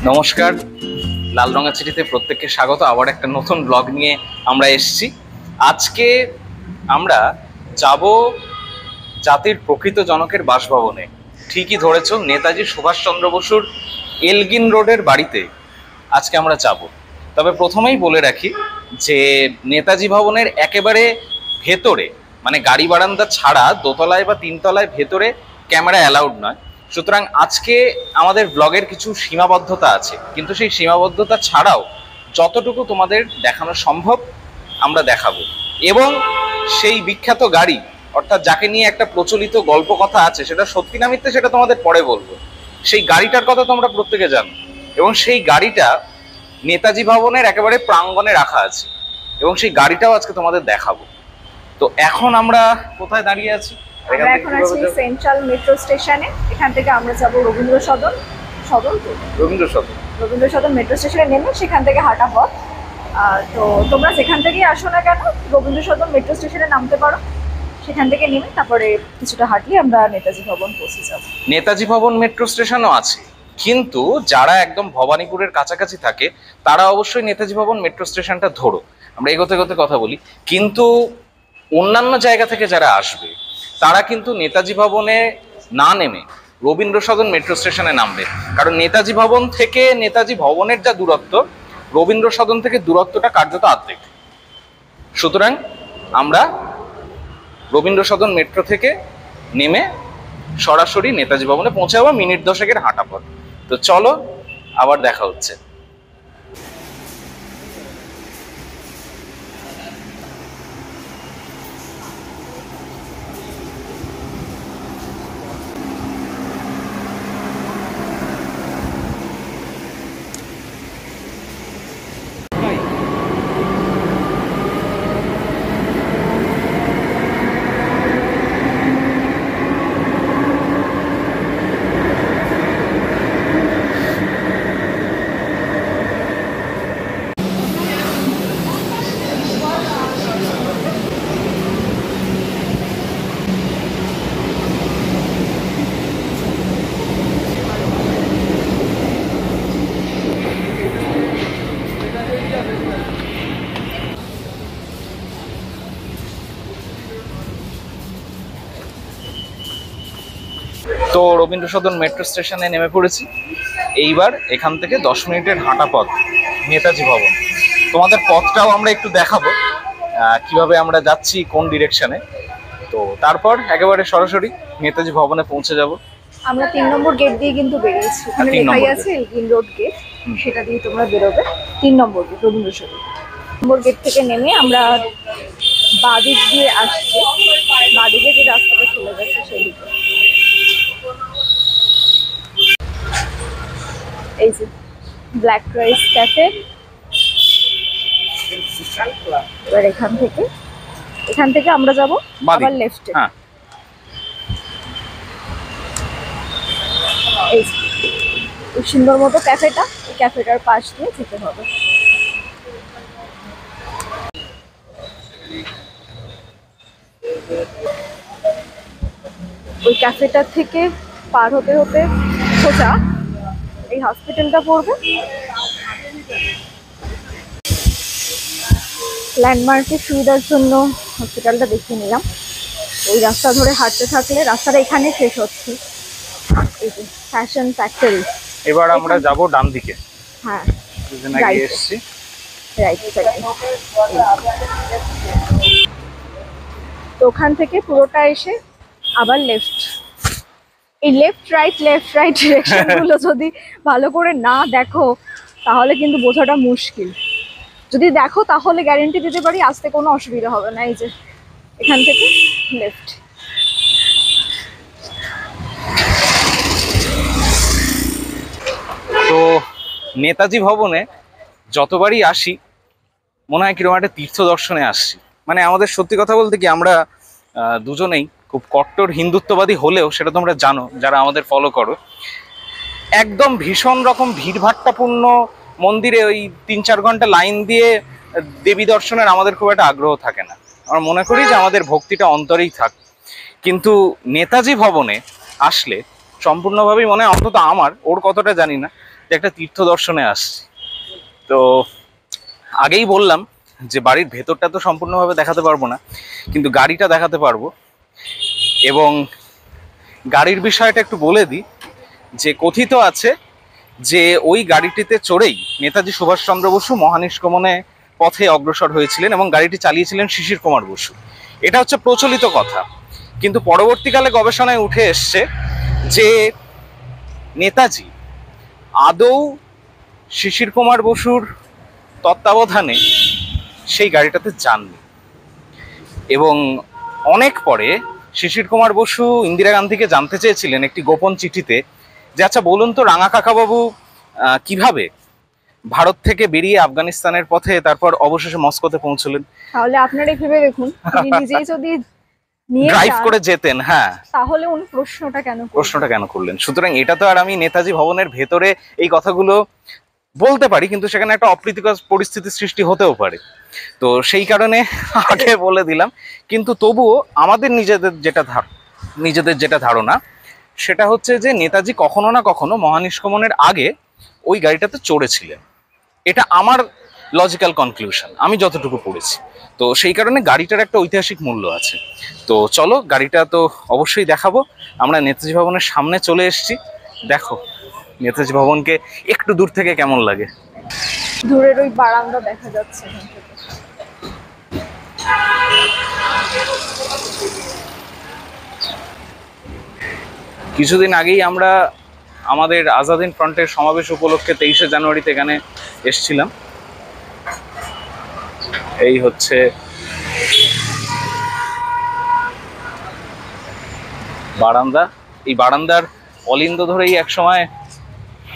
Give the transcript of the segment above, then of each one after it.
নমস্কার, লাল রঙা চিঠিতে প্রত্যেককে স্বাগত। আবার একটা নতুন ব্লগ নিয়ে আমরা এসেছি। আজকে আমরা যাব জাতির প্রকৃত জনকের বাসভবনে। ঠিকই ধরেছ, নেতাজি সুভাষচন্দ্র বসুর এলগিন রোডের বাড়িতে আজকে আমরা যাব। তবে প্রথমেই বলে রাখি যে নেতাজি ভবনের একেবারে ভেতরে, মানে গাড়ি বারান্দা ছাড়া দোতলায় বা তিনতলায় ভেতরে ক্যামেরা অ্যালাউড নয়। সুতরাং আজকে আমাদের ব্লগের কিছু সীমাবদ্ধতা আছে, কিন্তু সেই সীমাবদ্ধতা ছাড়াও যতটুকু তোমাদের দেখানো সম্ভব আমরা দেখাবো। এবং সেই বিখ্যাত গাড়ি, অর্থাৎ যাকে নিয়ে একটা প্রচলিত গল্প কথা আছে, সেটা সত্যি না মিথ্যে সেটা তোমাদের পরে বলবো। সেই গাড়িটার কথা তোমরা প্রত্যেকে জানো, এবং সেই গাড়িটা নেতাজি ভবনের একেবারে প্রাঙ্গণে রাখা আছে, এবং সেই গাড়িটাও আজকে তোমাদের দেখাবো। তো এখন আমরা কোথায় দাঁড়িয়ে আছি? আমরা এখন আছি সেন্ট্রাল মেট্রো স্টেশনে। এখান থেকে আমরা যাব রবীন্দ্র সদন। রবীন্দ্র সদন মেট্রো স্টেশনে নেমে সেখান থেকে হাঁটা পথ। তো তোমরা সেখান থেকেই আসো না কেন, রবীন্দ্র সদন মেট্রো স্টেশনে নামতে পারো। সেখান থেকে নেমে তারপরে কিছুটা হাঁটলে আমরা নেতাজি ভবন পৌঁছে যাব। নেতাজি ভবন মেট্রো স্টেশনও আছে, কিন্তু যারা একদম ভবানীপুরের কাছাকাছি থাকে তারা অবশ্যই নেতাজি ভবন মেট্রো স্টেশনটা ধরো। আমরা এগোতে এগোতে কথা বলি। কিন্তু অন্যান্য জায়গা থেকে যারা আসবে তারা কিন্তু নেতাজি ভবনে না নেমে রবীন্দ্র সদন মেট্রো স্টেশনে নামবে। কারণ নেতাজি ভবন থেকে নেতাজি ভবনের যা দূরত্ব, রবীন্দ্র সদন থেকে দূরত্বটা কার্যত অর্ধেক। সুতরাং আমরা রবীন্দ্র সদন মেট্রো থেকে নেমে সরাসরি নেতাজি ভবনে পৌঁছে যাবো, মিনিট 10 হাঁটা পথ। তো চলো, আবার দেখা হচ্ছে। তো রবীন্দ্র সদন মেট্রো স্টেশনে নেমে পড়েছি। এইবার এখান থেকে 10 মিনিটের হাঁটা পথ নেতাজি ভবন। তোমাদের পথটাও আমরা একটু দেখাবো, কিভাবে আমরা যাচ্ছি, কোন ডিরেকশনে। তো তারপর একেবারে সরাসরি নেতাজি ভবনে পৌঁছে যাব। আমরা 3 নম্বর গেট দিয়ে কিন্তু বেরিয়েছি। ওখানে লেখাই আছে এলগিন রোড গেট, সেটা দিয়ে তোমরা বেরোবে। 3 নম্বর গেট রবীন্দ্র সদন। নম্বর গেট থেকে নেমে আমরা বাদিক দিয়ে আসছি। বাদিকে যে রাস্তাটা চলে গেছে সেই দিকে। এই যে ব্ল্যাক রাইস ক্যাফে। এবার এখান থেকে আমরা যাব আবার লেফটে। এই সুন্দর মতো ক্যাফেটা, এই ক্যাফেটার পাশ দিয়ে যেতে হবে। ওই ক্যাফেটার থেকে পার হতে হতে সোজা এই হসপিটালটা পড়বে। ল্যান্ডমার্কের সুবিধার জন্য হসপিটালটা দেখিয়ে নিলাম। ওই রাস্তা ধরে হাঁটতে থাকলে রাস্তাটা এখানে শেষ হচ্ছে, এই যে ফ্যাশন ফ্যাক্টরি। এবার আমরা যাব ডান দিকে। হ্যাঁ, রাইট সাইডে। তো ওখান থেকে পুরোটা এসে আবার লেফট। এই লেফট রাইট ডিরেকশন গুলো যদি ভালো করে না দেখো তাহলে কিন্তু বোঝাটা মুশকিল। যদি দেখো তাহলে গ্যারেন্টি দিতে পারি আসতে কোনো অসুবিধা হবে না। এই যে এখান থেকে লেফট। তো নেতাজি ভবনে যতবারই আসি মনে হয় কিরকম একটা তীর্থ দর্শনে আসছি। মানে আমাদের সত্যি কথা বলতে কি, আমরা দুজনেই খুব কট্টর হিন্দুত্ববাদী হলেও, সেটা তোমরা জানো যারা আমাদের ফলো করো, একদম ভীষণ রকম ভিড়ভাট্টাপূর্ণ মন্দিরে ওই 3-4 ঘন্টা লাইন দিয়ে দেবী দর্শনের আমাদের খুব একটা আগ্রহ থাকে না। আমরা মনে করি যে আমাদের ভক্তিটা অন্তরেই থাক। কিন্তু নেতাজি ভবনে আসলে সম্পূর্ণভাবেই মনে হয়, অন্তত আমার, ওর কতটা জানি না, যে একটা তীর্থ দর্শনে আসছি। তো আগেই বললাম যে বাড়ির ভেতরটা তো সম্পূর্ণভাবে দেখাতে পারবো না, কিন্তু গাড়িটা দেখাতে পারবো। এবং গাড়ির বিষয়টা একটু বলে দিই যে কথিত আছে যে ওই গাড়িটিতে চড়েই নেতাজি সুভাষচন্দ্র বসু মহানিষ্ক্রমণে পথে অগ্রসর হয়েছিলেন এবং গাড়িটি চালিয়েছিলেন শিশির কুমার বসু। এটা হচ্ছে প্রচলিত কথা, কিন্তু পরবর্তীকালে গবেষণায় উঠে এসছে যে নেতাজি আদৌ শিশির কুমার বসুর তত্ত্বাবধানে সেই গাড়িটাতে যাননি। এবং অনেক পরে শিশির কুমার বসু ইন্দিরা গান্ধীকে জানতে চেয়েছিলেন একটি গোপন চিঠিতে যে আচ্ছা বলুন তো রাঙা কাকাবাবু কিভাবে ভারত থেকে বেরিয়ে আফগানিস্তানের পথে তারপর অবশেষে মস্কোতে পৌঁছলেন। তাহলে আপনারাই ভেবে দেখুন, তিনি নিজেই যদি নিয়ে ড্রাইভ যান, করে যেতেন, হ্যাঁ, তাহলে উনি প্রশ্নটা কেন করলেন। সুতরাং এটা তো আর আমি নেতাজি ভবনের ভেতরে এই কথাগুলো বলতে পারি, কিন্তু সেখানে একটা অপ্রীতিকর পরিস্থিতি সৃষ্টি হতেও পারে। তো সেই কারণে আগে বলে দিলাম। কিন্তু তবুও আমাদের নিজেদের যেটা ধারণা সেটা হচ্ছে যে নেতাজি কখনো না কখনো মহানিষ্ক্রমণের আগে ওই গাড়িটাতে চড়েছিলেন। এটা আমার লজিক্যাল কনক্লুশন, আমি যতটুকু পড়েছি। তো সেই কারণে গাড়িটার একটা ঐতিহাসিক মূল্য আছে। তো চলো, গাড়িটা তো অবশ্যই দেখাবো। আমরা নেতাজি ভবনের সামনে চলে এসেছি। দেখো নেতাজি ভবনকে একটু দূর থেকে কেমন লাগে। দূরের ওই বারান্দা দেখা যাচ্ছে এখান থেকে। কিছুদিন আগেই আমরা আমাদের আজাদ হিন্দ ফ্রন্টের সমাবেশ উপলক্ষে 23শে জানুয়ারিতে এখানে এসছিলাম। এই হচ্ছে বারান্দা। এই বারান্দার অলিন্দ ধরেই একসময়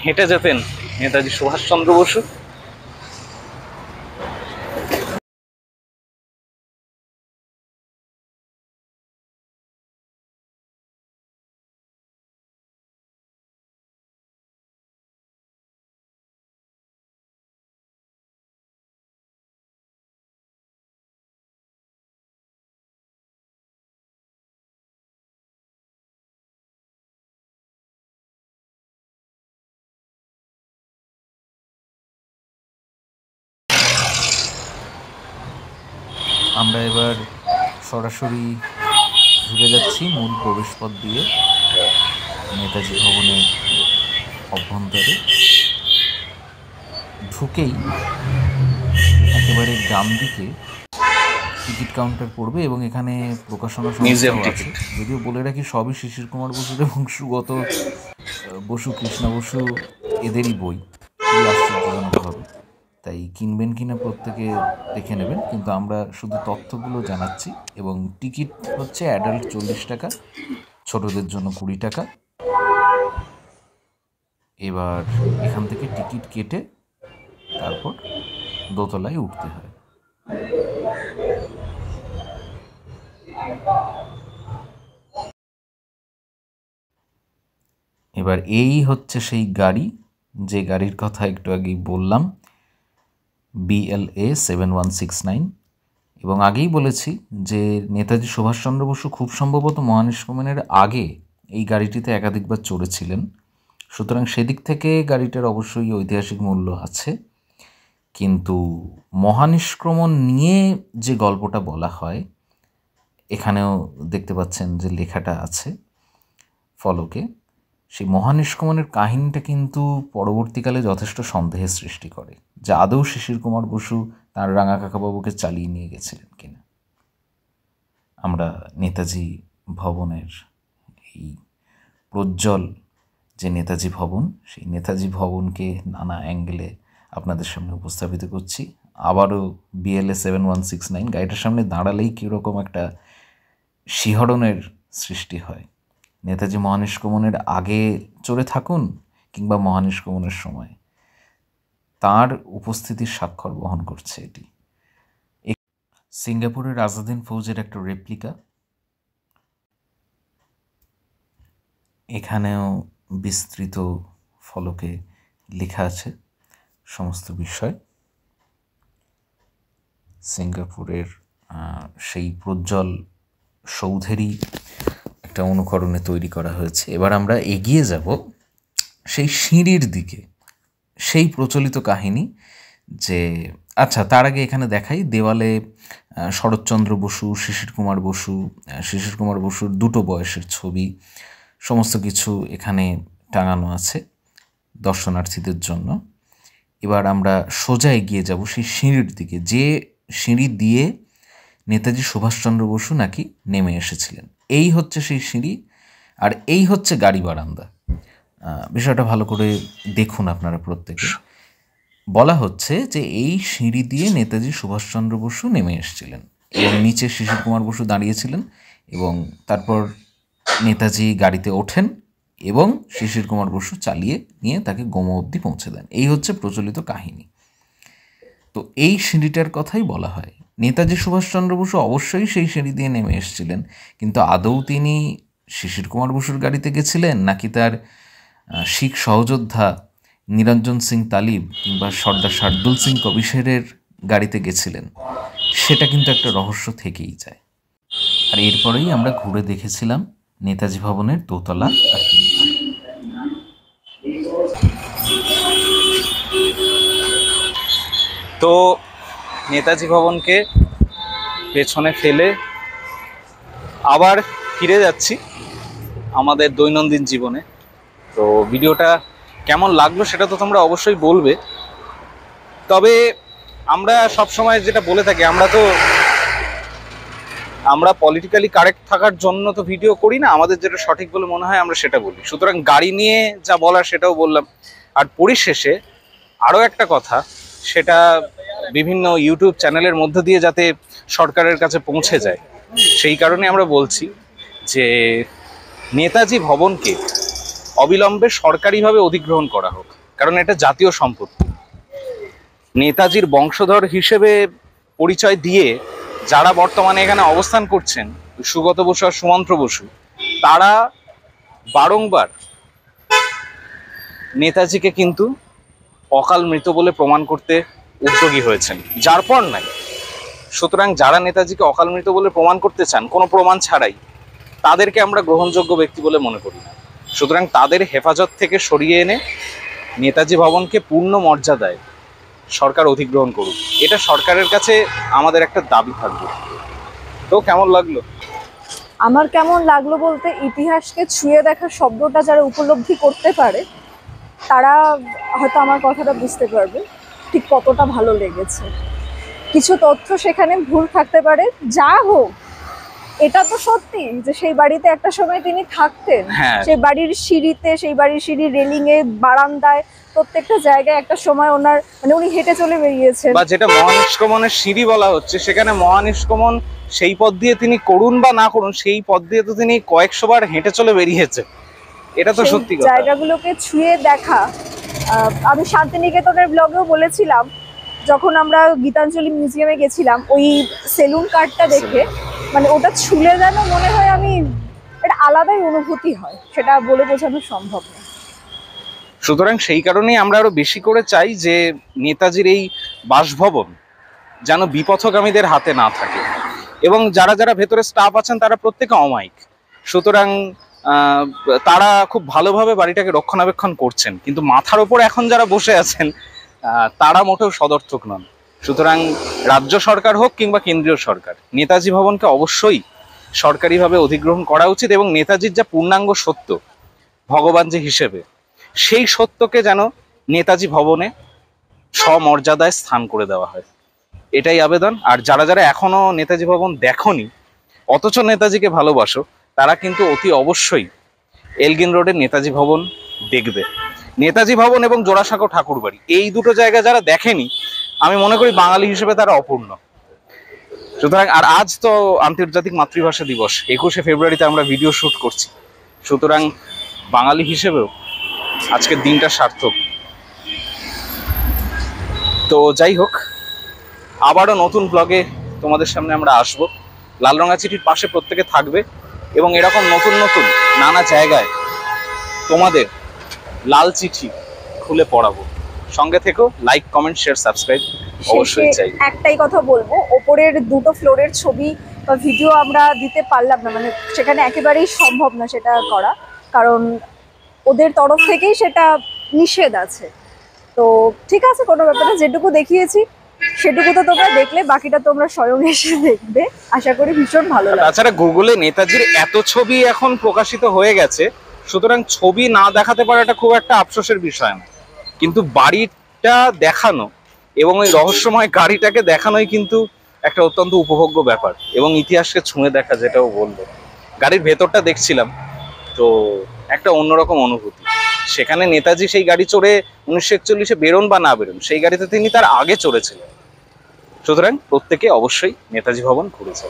হেঁটে যেতেন নেতাজি সুভাষচন্দ্র বসু। আমরা এবার সরাসরি ঢুকে যাচ্ছি মূল প্রবেশপথ দিয়ে নেতাজি ভবনের অভ্যন্তরে। ঢুকেই একেবারে ডান দিকে টিকিট কাউন্টার পড়বে এবং এখানে প্রকাশনা সংস্থাও আছে। যদিও বলে রাখি সবই শিশির কুমার বসুর এবং সুগত বসু, কৃষ্ণা বসু এদেরই বই, খুবই আশ্চর্যজনকভাবে। তাই কিনবেন কিনা প্রত্যেকে দেখে নেবেন, কিন্তু আমরা শুধু তথ্যগুলো জানাচ্ছি। এবং টিকিট হচ্ছে অ্যাডাল্ট 40 টাকা, ছোটদের জন্য 20 টাকা। এবার এখান থেকে টিকিট কেটে তারপর দোতলায় উঠতে হয়। এবার এই হচ্ছে সেই গাড়ি, যে গাড়ির কথা একটু আগেই বললাম, BLA 7169। এবং আগেই বলেছি যে নেতাজি সুভাষচন্দ্র বসু খুব সম্ভবত মহানিষ্ক্রমণের আগে এই গাড়িটিতে একাধিকবার চড়েছিলেন। সুতরাং সেদিক থেকে গাড়িটার অবশ্যই ঐতিহাসিক মূল্য আছে। কিন্তু মহানিষ্ক্রমণ নিয়ে যে গল্পটা বলা হয়, এখানেও দেখতে পাচ্ছেন যে লেখাটা আছে ফলকে, সেই মহানিষ্ক্রমণের কাহিনীটা কিন্তু পরবর্তীকালে যথেষ্ট সন্দেহের সৃষ্টি করে যে আদৌ শিশির কুমার বসু তার রাঙা কাকাবাবুকে চালিয়ে নিয়ে গেছিলেন কিনা। আমরা নেতাজি ভবনের এই প্রজ্জ্বল যে নেতাজি ভবন, সেই নেতাজি ভবনকে নানা অ্যাঙ্গেলে আপনাদের সামনে উপস্থাপিত করছি। আবারও BLA 7169 গাড়িটার সামনে দাঁড়ালেই কীরকম একটা শিহরণের সৃষ্টি হয়। নেতাজি মহানিষ্ক্রমণের আগে চড়ে থাকুন কিংবা মহানিষ্ক্রমণের সময়, তার উপস্থিতির স্বাক্ষর বহন করছে এটি। সিঙ্গাপুরের আজাদ হিন্দ ফৌজের একটা রেপ্লিকা। এখানেও বিস্তৃত ফলকে লেখা আছে সমস্ত বিষয়। সিঙ্গাপুরের সেই প্রজ্জ্বল সৌধেরই একটা অনুকরণে তৈরি করা হয়েছে। এবার আমরা এগিয়ে যাব সেই সিঁড়ির দিকে, সেই প্রচলিত কাহিনী যে আচ্ছা, তার আগে এখানে দেখাই দেওয়ালে শরৎচন্দ্র বসু, শিশির কুমার বসুর দুটো বয়সের ছবি সমস্ত কিছু এখানে টাঙানো আছে দর্শনার্থীদের জন্য। এবার আমরা সোজা এগিয়ে যাব সেই সিঁড়ির দিকে, যে সিঁড়ি দিয়ে নেতাজি সুভাষচন্দ্র বসু নাকি নেমে এসেছিলেন। এই হচ্ছে সেই সিঁড়ি, আর এই হচ্ছে গাড়ি বারান্দা। বিষয়টা ভালো করে দেখুন আপনারা প্রত্যেকে। বলা হচ্ছে যে এই সিঁড়ি দিয়ে নেতাজি সুভাষচন্দ্র বসু নেমে এসেছিলেন এবং নিচে শিশির কুমার বসু দাঁড়িয়েছিলেন, এবং তারপর নেতাজি গাড়িতে ওঠেন এবং শিশির কুমার বসু চালিয়ে নিয়ে তাকে গোমো অবধি পৌঁছে দেন। এই হচ্ছে প্রচলিত কাহিনী। তো এই সিঁড়িটার কথাই বলা হয়। নেতাজি সুভাষচন্দ্র বসু অবশ্যই সেই সিঁড়ি দিয়ে নেমে এসেছিলেন, কিন্তু আদৌ তিনি শিশির কুমার বসুর গাড়িতে গেছিলেন নাকি তার শিখ সহযোদ্ধা নিরঞ্জন সিং তালিব কিংবা সর্দার শার্দুল সিং কবিশেরের গাড়িতে গেছিলেন, সেটা কিন্তু একটা রহস্য থেকেই যায়। আর এরপরেই আমরা ঘুরে দেখেছিলাম নেতাজি ভবনের দোতলা আর তিনতলা। তো নেতাজি ভবনকে পেছনে ফেলে আবার ফিরে যাচ্ছি আমাদের দৈনন্দিন জীবনে। তো ভিডিওটা কেমন লাগলো সেটা তো তোমরা অবশ্যই বলবে। তবে আমরা সবসময় যেটা বলে থাকি, আমরা পলিটিক্যালি কারেক্ট থাকার জন্য তো ভিডিও করি না, আমাদের যেটা সঠিক বলে মনে হয় আমরা সেটা বলি। সুতরাং গাড়ি নিয়ে যা বলার সেটাও বললাম। আর পরিশেষে আরও একটা কথা, সেটা বিভিন্ন ইউটিউব চ্যানেলের মধ্যে দিয়ে যাতে সরকারের কাছে পৌঁছে যায়, সেই কারণে আমরা বলছি যে নেতাজি ভবনকে অবিলম্বে সরকারিভাবে অধিগ্রহণ করা হোক, কারণ এটা জাতীয় সম্পত্তি। নেতাজির বংশধর হিসেবে পরিচয় দিয়ে যারা বর্তমানে এখানে অবস্থান করছেন, সুগত বসু আর সুমন্ত্র বসু, তারা বারংবার নেতাজিকে কিন্তু অকাল মৃত বলে প্রমাণ করতে উদ্যোগী হয়েছেন, যার পর নাই। সুতরাং যারা নেতাজিকে অকাল মৃত বলে প্রমাণ করতে চান কোনো প্রমাণ ছাড়াই, তাদেরকে আমরা গ্রহণযোগ্য ব্যক্তি বলে মনে করি না। সুতরাং তাদের হেফাজত থেকে সরিয়ে এনে নেতাজি ভবনকে পূর্ণ মর্যাদায় সরকার অধিগ্রহণ করুক, এটা সরকারের কাছে আমাদের একটা দাবি থাকবে। তো কেমন লাগলো? আমার কেমন লাগলো বলতে, ইতিহাসকে ছুঁয়ে দেখা শব্দটা যারা উপলব্ধি করতে পারে তারা হয়তো আমার কথাটা বুঝতে পারবে ঠিক কতটা ভালো লেগেছে। কিছু তথ্য সেখানে ভুল থাকতে পারে, যা হোক এটা তো সত্যি যে সেই বাড়িতে একটা সময় তিনি থাকতেন। হ্যাঁ। সেই বাড়ির সিঁড়িতে, সেই বাড়ির সিঁড়ির রেলিং এ, বারান্দায়, প্রত্যেকটা জায়গায় একটা সময় ওনার উনি হেঁটে চলে বেরিয়েছেন। বা যেটা মহানিষ্ক্রমণের সিঁড়ি বলা হচ্ছে, সেখানে মহানিষ্ক্রমণ সেই পথ দিয়ে তিনি করুন বা না করুন, সেই পথ দিয়ে তো তিনি কয়েকশো বার হেঁটে চলে বেরিয়েছে। এটা তো সত্যি কথা। জায়গাগুলোকে ছুঁয়ে দেখা, আমি শান্তিনিকেতনের ব্লগেও বলেছিলাম, যখন আমরা গীতাঞ্জলি মিউজিয়ামে গেছিলাম, ওই সেলুন কার্ডটা দেখে ওটা ছুঁলে যেন মনে হয় একটা আলাদাই অনুভূতি হয়, সেটা বলে বোঝানো সম্ভব না। সুতরাং সেই কারণেই আমরা আরো বেশি করে চাই যে নেতাজির এই বাসভবন যেন বিপথগামীদের হাতে না থাকে, এবং যারা যারা ভেতরে স্টাফ আছেন তারা প্রত্যেকে অমায়িক। সুতরাং তারা খুব ভালোভাবে বাড়িটাকে রক্ষণাবেক্ষণ করছেন, কিন্তু মাথার ওপর এখন যারা বসে আছেন তারা মোটেও সদর্থক নন। সুতরাং রাজ্য সরকার হোক কিংবা কেন্দ্রীয় সরকার, নেতাজি ভবনকে অবশ্যই সরকারিভাবে অধিগ্রহণ করা উচিত, এবং নেতাজির যা পূর্ণাঙ্গ সত্য ভগবান যে হিসেবে, সেই সত্যকে যেন নেতাজি ভবনে সমর্যাদায় স্থান করে দেওয়া হয়, এটাই আবেদন। আর যারা যারা এখনো নেতাজি ভবন দেখোনি অথচ নেতাজিকে ভালোবাসো, তারা কিন্তু অতি অবশ্যই এলগিন রোডের নেতাজি ভবন দেখবে। নেতাজি ভবন এবং জোড়াসাঁকো ঠাকুরবাড়ি, এই দুটো জায়গা যারা দেখেনি, আমি মনে করি বাঙালি হিসেবে তারা অপূর্ণ। সুতরাং আর আজ তো আন্তর্জাতিক মাতৃভাষা দিবস, 21শে ফেব্রুয়ারিতে আমরা ভিডিও শুট করছি। সুতরাং বাঙালি হিসেবেও আজকের দিনটা সার্থক। তো যাই হোক, আবারও নতুন ব্লগে তোমাদের সামনে আমরা আসব। লালরঙা চিঠির পাশে প্রত্যেকে থাকবে, এবং এরকম নতুন নতুন নানা জায়গায় তোমাদের লাল চিঠি খুলে পড়াবো। সঙ্গে থেকো, লাইক, কমেন্ট, শেয়ার, সাবস্ক্রাইব অবশ্যই চাই। একটাই কথা বলবো, ওপরের দুটো ফ্লোরের ছবি বা ভিডিও আমরা দিতে পারলাম না, সেখানে একেবারেই সম্ভব না সেটা করা, কারণ ওদের তরফ থেকেই সেটা নিষেধ আছে। তো ঠিক আছে, কোনো ব্যাপার না, যেটুকু দেখিয়েছি সেটুকু তো তোমরা দেখলে, বাকিটা তোমরা স্বয়ং এসে দেখবে। আশা করি ভীষণ ভালো লাগবে। তাছাড়া গুগলে নেতাজির এত ছবি এখন প্রকাশিত হয়ে গেছে, সুতরাং ছবি না দেখাতে পারাটা খুব একটা আফসোসের বিষয় না, কিন্তু বাড়িটা দেখানো এবং ওই রহস্যময় গাড়িটাকে দেখানোই কিন্তু একটা অত্যন্ত উপভোগ্য ব্যাপার, এবং ইতিহাসকে ছুঁয়ে দেখা, যেটাও বললো। গাড়ির ভেতরটা দেখছিলাম, তো একটা অন্যরকম অনুভূতি। সেখানে নেতাজি সেই গাড়ি চড়ে 1941-এ বেরোন বা না বেরোন, সেই গাড়িতে তিনি তার আগে চড়েছিলেন। সুতরাং প্রত্যেকে অবশ্যই নেতাজি ভবন ঘুরেছে।